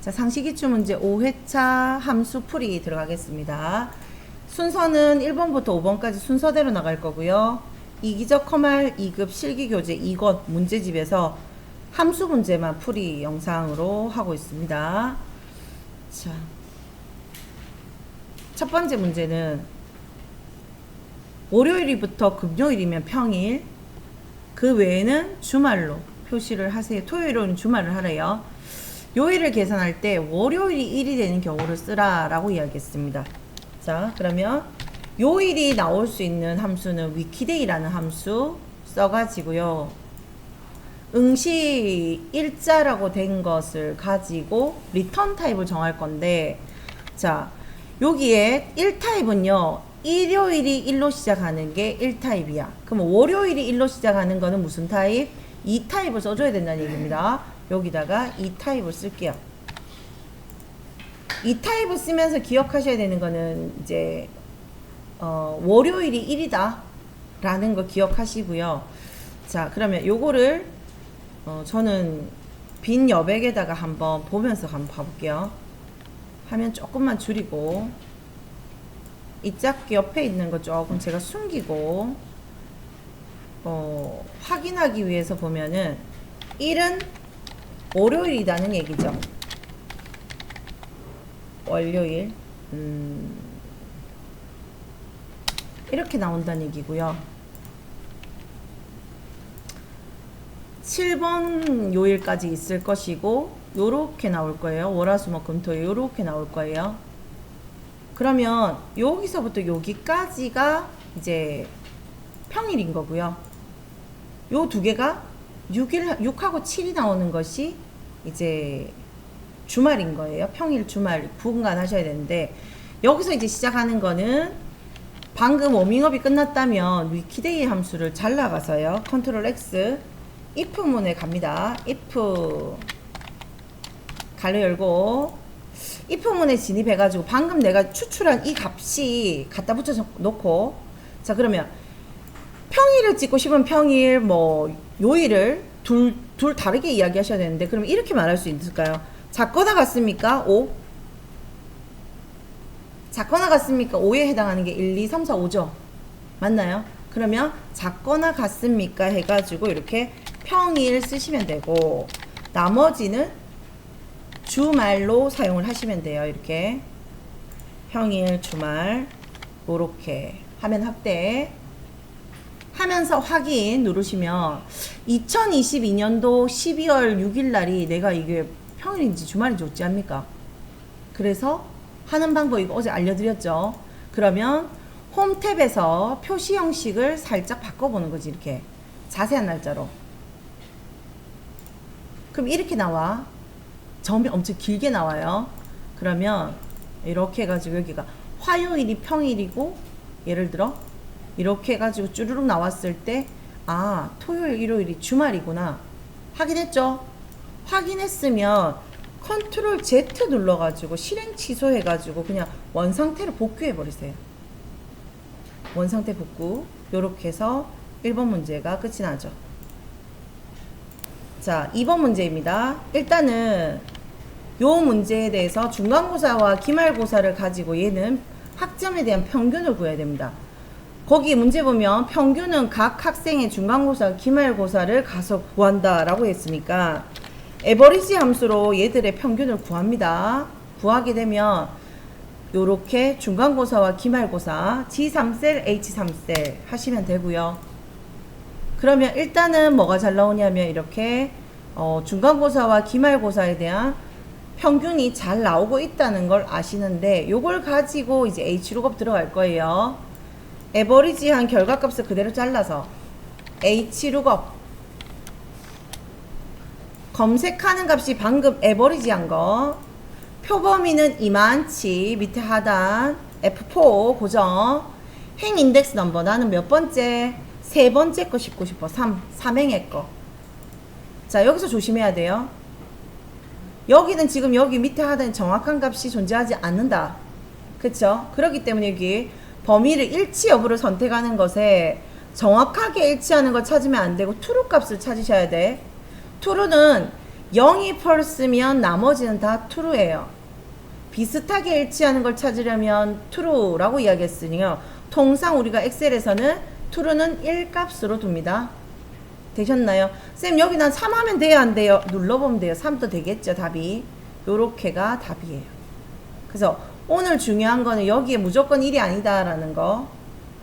자, 상식이출 문제 5회차 함수 풀이 들어가겠습니다. 순서는 1번부터 5번까지 순서대로 나갈 거고요. 이기적 커말 2급 실기교재 2권 문제집에서 함수 문제만 풀이 영상으로 하고 있습니다. 자, 첫 번째 문제는 월요일부터 금요일이면 평일, 그 외에는 주말로 표시를 하세요. 토요일은 주말을 하래요. 요일을 계산할 때 월요일이 1이 되는 경우를 쓰라 라고 이야기했습니다. 자, 그러면 요일이 나올 수 있는 함수는 위키데이라는 함수 써가지고요. 응시 일자라고 된 것을 가지고 리턴 타입을 정할 건데, 자, 여기에 1타입은요 일요일이 1로 시작하는 게 1타입이야. 그럼 월요일이 1로 시작하는 거는 무슨 타입? 2타입을 써줘야 된다는 얘기입니다. 여기다가 2타입을 쓸게요. 2타입을 쓰면서 기억하셔야 되는 거는 이제 월요일이 1이다 라는 거 기억하시고요. 자, 그러면 요거를 저는 빈 여백에다가 한번 보면서 한번 봐볼게요. 화면 조금만 줄이고 이 짝기 옆에 있는 거 조금 제가 숨기고 확인하기 위해서 보면은 1은 월요일이라는 얘기죠. 월요일 이렇게 나온다는 얘기고요. 7번 요일까지 있을 것이고 요렇게 나올 거예요. 월화수목금토일 요렇게 나올 거예요. 그러면 여기서부터 여기까지가 이제 평일인 거고요. 요 두 개가 6하고 7이 나오는 것이 이제 주말인 거예요. 평일, 주말 구분 하셔야 되는데, 여기서 이제 시작하는 거는 방금 워밍업이 끝났다면 위키데이 함수를 잘 나가서요. 컨트롤 X if문에 갑니다. if 가로 열고 if문에 진입해가지고 방금 내가 추출한 이 값이 갖다 붙여 놓고, 자, 그러면 평일을 찍고 싶으면 평일, 뭐 요일을 둘 다르게 이야기하셔야 되는데, 그럼 이렇게 말할 수 있을까요? 작거나 같습니까? 5. 작거나 같습니까? 5에 해당하는 게 1, 2, 3, 4, 5죠. 맞나요? 그러면 작거나 같습니까? 해가지고 이렇게 평일 쓰시면 되고, 나머지는 주말로 사용을 하시면 돼요. 이렇게 평일, 주말 요렇게 화면 확대 하면서 확인 누르시면 2022년도 12월 6일 날이 내가 이게 평일인지 주말인지 어찌 합니까? 그래서 하는 방법 이거 어제 알려드렸죠. 그러면 홈 탭에서 표시 형식을 살짝 바꿔보는 거지. 이렇게 자세한 날짜로. 그럼 이렇게 나와. 점이 엄청 길게 나와요. 그러면 이렇게 해가지고 여기가 화요일이 평일이고, 예를 들어 이렇게 해가지고 쭈르륵 나왔을 때, 아, 토요일, 일요일이 주말이구나. 확인했죠? 확인했으면 컨트롤 Z 눌러가지고 실행 취소해가지고 그냥 원상태로 복구해버리세요. 원상태 복구. 요렇게 해서 1번 문제가 끝이 나죠. 자, 2번 문제입니다. 일단은 요 문제에 대해서 중간고사와 기말고사를 가지고 얘는 학점에 대한 평균을 구해야 됩니다. 거기 문제 보면 평균은 각 학생의 중간고사, 기말고사를 가서 구한다 라고 했으니까 에버리지 함수로 얘들의 평균을 구합니다. 구하게 되면 요렇게 중간고사와 기말고사 G3셀, H3셀 하시면 되고요. 그러면 일단은 뭐가 잘 나오냐면 이렇게 중간고사와 기말고사에 대한 평균이 잘 나오고 있다는 걸 아시는데, 요걸 가지고 이제 H룩업 들어갈 거예요. 에버리지한 결과값을 그대로 잘라서 H룩업 검색하는 값이 방금 에버리지한 거, 표범위는 이만치, 밑에 하단 F4 고정, 행 인덱스 넘버 나는 몇 번째? 세 번째 거 씹고 싶어. 3행의 거. 자, 여기서 조심해야 돼요. 여기는 지금 여기 밑에 하단 정확한 값이 존재하지 않는다. 그쵸? 그렇기 때문에 여기 범위를 일치 여부를 선택하는 것에 정확하게 일치하는 거 찾으면 안 되고 true 값을 찾으셔야 돼. true는 0이 펄스면 나머지는 다 true예요. 비슷하게 일치하는 걸 찾으려면 true라고 이야기했으니요. 통상 우리가 엑셀에서는 true는 1값으로 둡니다. 되셨나요? 쌤 여기 난 3 하면 돼요 안 돼요? 눌러보면 돼요. 3도 되겠죠 답이. 요렇게가 답이에요. 그래서 오늘 중요한 거는 여기에 무조건 1이 아니다라는 거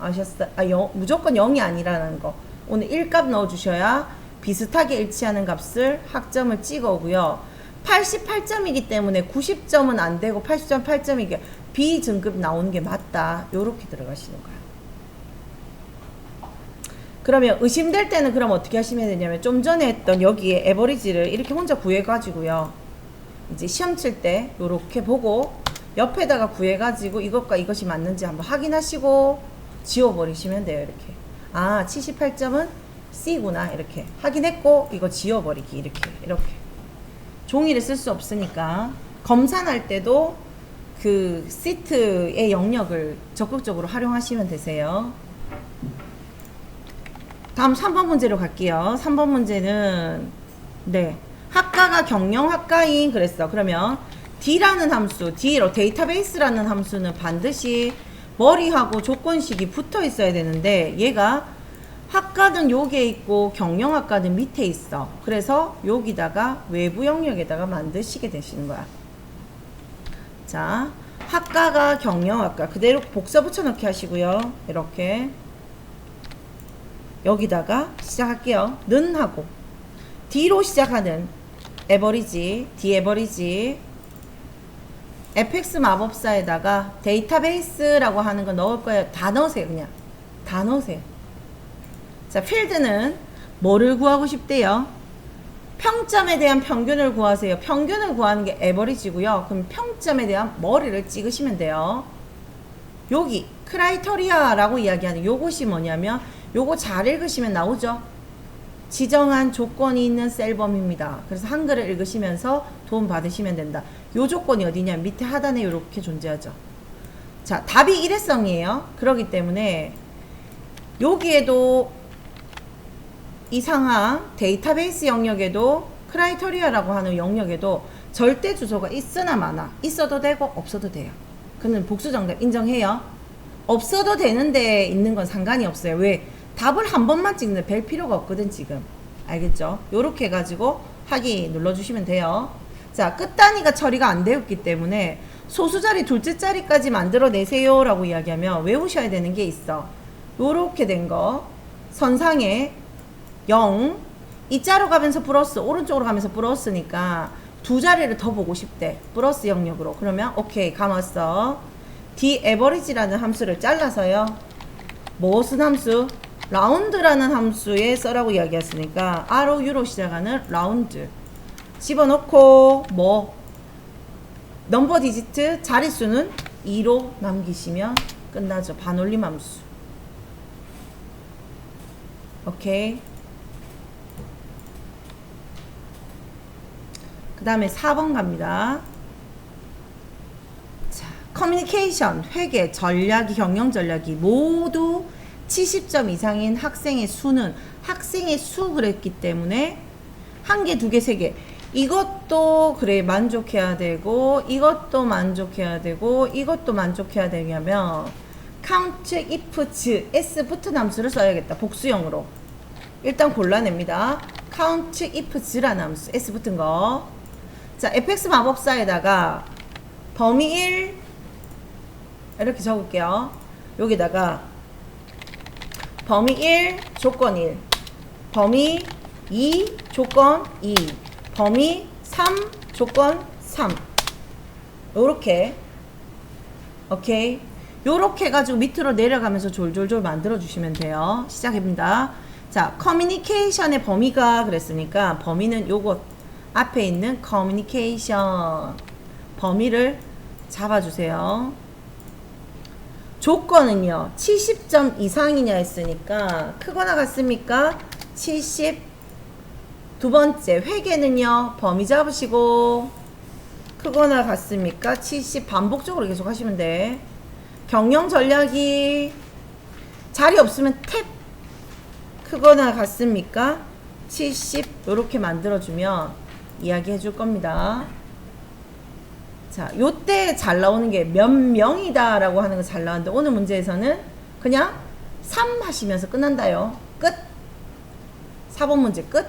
아셨어요? 무조건 0이 아니라는 거. 오늘 1값 넣어주셔야 비슷하게 일치하는 값을 학점을 찍어 오고요. 88점이기 때문에 90점은 안 되고 80점 8점이게 B등급 나오는 게 맞다. 요렇게 들어가시는 거예요. 그러면 의심될 때는 그럼 어떻게 하시면 되냐면 좀 전에 했던 여기에 에버리지를 이렇게 혼자 구해가지고요. 이제 시험 칠 때 요렇게 보고 옆에다가 구해가지고 이것과 이것이 맞는지 한번 확인하시고 지워버리시면 돼요. 이렇게. 아 78점은 C구나. 이렇게 확인했고 이거 지워버리기. 이렇게 종이를 쓸 수 없으니까 검산할 때도 그 시트의 영역을 적극적으로 활용하시면 되세요. 다음 3번 문제로 갈게요. 3번 문제는 네 학과가 경영학과인 그랬어. 그러면 D라는 함수, D로 데이터베이스라는 함수는 반드시 머리하고 조건식이 붙어 있어야 되는데 얘가 학과는 여기에 있고 경영학과는 밑에 있어. 그래서 여기다가 외부 영역에다가 만드시게 되시는 거야. 자, 학과가 경영학과 그대로 복사 붙여넣기 하시고요. 이렇게 여기다가 시작할게요. 는 하고 D로 시작하는 에버리지, D 에버리지 fx 마법사에다가 데이터베이스라고 하는 거 넣을 거예요. 다 넣으세요. 그냥 다 넣으세요. 자, 필드는 뭐를 구하고 싶대요? 평점에 대한 평균을 구하세요. 평균을 구하는 게 에버리지고요. 그럼 평점에 대한 머리를 찍으시면 돼요. 여기 크라이터리아라고 이야기하는 요것이 뭐냐면 요거 잘 읽으시면 나오죠. 지정한 조건이 있는 셀범입니다. 그래서 한글을 읽으시면서 도움 받으시면 된다. 요 조건이 어디냐? 밑에 하단에 이렇게 존재하죠. 자, 답이 일회성이에요. 그렇기 때문에 여기에도 이 상황 데이터베이스 영역에도 크라이터리아라고 하는 영역에도 절대 주소가 있으나 마나 있어도 되고 없어도 돼요. 그는 복수 정답 인정해요. 없어도 되는데 있는 건 상관이 없어요. 왜? 답을 한 번만 찍는 별 필요가 없거든 지금. 알겠죠? 요렇게 해가지고 하기 눌러주시면 돼요. 자, 끝단위가 처리가 안 되었기 때문에 소수자리 둘째 자리까지 만들어내세요 라고 이야기하면 외우셔야 되는 게 있어. 요렇게 된 거 선상에 0 이자로 가면서 플러스 오른쪽으로 가면서 플러스니까 두 자리를 더 보고 싶대. 플러스 영역으로. 그러면 오케이 감았어. D 에버리지라는 함수를 잘라서요. 무슨 함수? 라운드라는 함수에 써라고 이야기했으니까 R로 U로 시작하는 라운드 집어넣고 뭐 넘버 디지트 자릿수는 2로 남기시면 끝나죠. 반올림 함수. 오케이. 그 다음에 4번 갑니다. 자, 커뮤니케이션, 회계, 전략이, 경영 전략이 모두 70점 이상인 학생의 수는 학생의 수 그랬기 때문에 한 개, 두 개, 세 개. 이것도 그래 만족해야 되고 이것도 만족해야 되고 이것도 만족해야 되냐면 count if z s 붙은 함수를 써야겠다. 복수형으로 일단 골라냅니다. count if z라는 함수 s 붙은 거. 자, fx 마법사에다가 범위 1 이렇게 적을게요. 여기다가 범위 1 조건 1 범위 2 조건 2 범위 3 조건 3 요렇게 오케이. 요렇게 해가지고 밑으로 내려가면서 졸졸졸 만들어 주시면 돼요. 시작합니다. 자, 커뮤니케이션의 범위가 그랬으니까 범위는 요것 앞에 있는 커뮤니케이션 범위를 잡아주세요. 조건은요 70점 이상이냐 했으니까 크거나 같습니까? 70. 두 번째 회계는요 범위 잡으시고 크거나 같습니까? 70. 반복적으로 계속 하시면 돼. 경영 전략이 자리 없으면 탭 크거나 같습니까? 70 요렇게 만들어주면 이야기해 줄 겁니다. 자, 요때 잘 나오는 게 몇 명이다 라고 하는 거 잘 나왔는데 오늘 문제에서는 그냥 3 하시면서 끝난다요. 끝. 4번 문제 끝.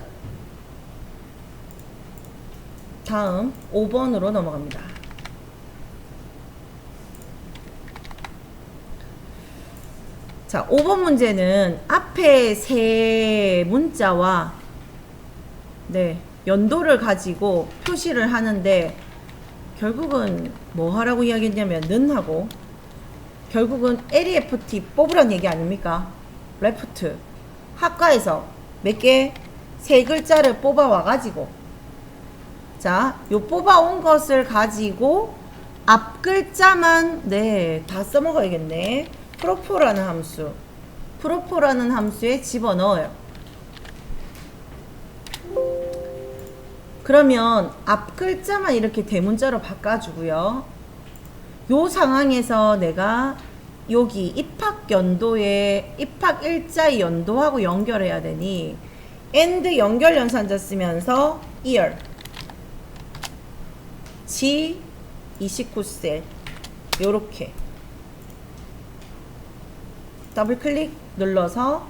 다음 5번으로 넘어갑니다. 자, 5번 문제는 앞에 세 문자와 네, 연도를 가지고 표시를 하는데 결국은 뭐 하라고 이야기했냐면 는 하고 결국은 LEFT 뽑으란 얘기 아닙니까? 레프트 학과에서 몇 개? 세 글자를 뽑아 와가지고 자, 요 뽑아온 것을 가지고 앞 글자만 네, 다 써먹어야겠네. 프로포라는 함수 프로포라는 함수에 집어넣어요. 그러면 앞 글자만 이렇게 대문자로 바꿔주고요. 요 상황에서 내가 여기 입학 연도에 입학 일자의 연도하고 연결해야 되니 and 연결 연산자 쓰면서 year G 29셀 요렇게 더블 클릭 눌러서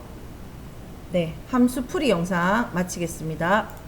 네, 함수 풀이 영상 마치겠습니다.